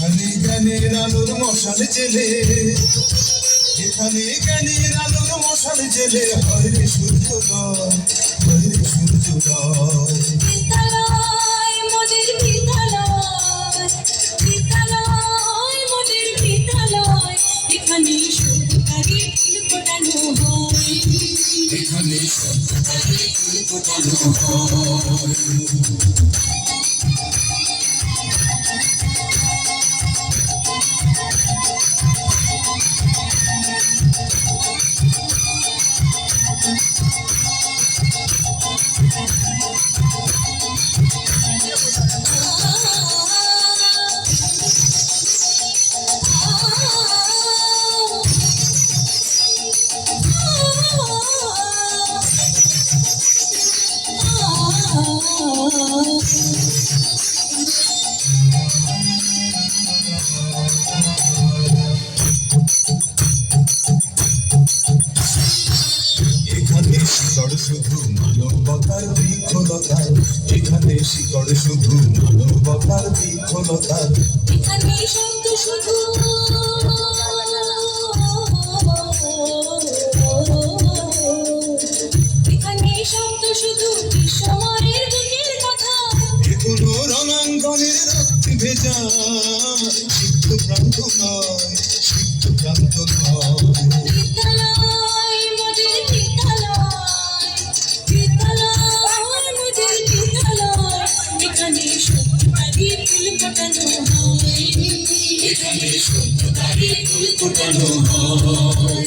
এখানে জ্ঞানের আলোর মশাল জেলে, এখানে জ্ঞানের আলোর মশাল জেলে হয় রে সূর্যোদয়, হয় রে সূর্যোদয়। বিদ্যালয় মোদের বিদ্যালয়, বিদ্যালয় মোদের বিদ্যালয়, এখানে সত্যিকারে ফুল ফোটানো হয়, এখানে সত্যিকারে ফুল ফোটানো হয়। এখানে শিকড় শুধু মানবতার বৃক্ষলতার, এখানে শিকড় শুধু মানবতার বৃক্ষলতার। এখানে শব্দ শুধু এখানে শব্দ শুধু বিশ্বমরের বুকের কথা, এগুলো রণাঙ্গনের রক্তে ভেজা, সিদ্ধ প্রান্ত নয়, সিদ্ধ প্রান্ত নয়। বিদ্যালয় মোদের বিদ্যালয়, বিদ্যালয় মোদের বিদ্যালয়, এখানে সত্যিকারে ফুল ফোটানো হয়, এখানে সত্যিকারে ফুল ফোটানো হয়।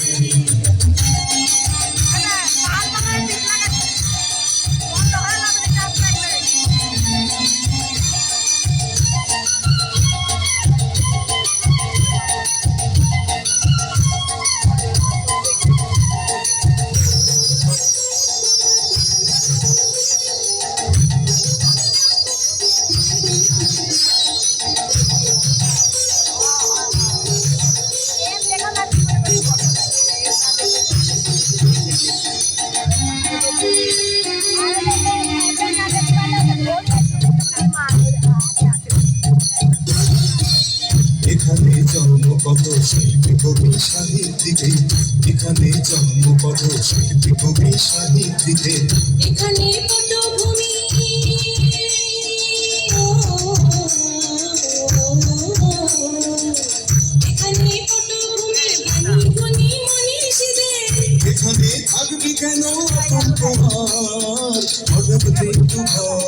এখানে জন্ম কত শিল্পী কবি সাহিত্যিকে, এখানে জন্ম কত শিল্পী কবি সাহিত্যিকে। এখানে পটভূমি, এখানে পটভূমি জ্ঞানী গুণী মনীষীদের, এখানে থাকবি কেন অকম্পহার, হঠাৎ মৃত্যু ভয়,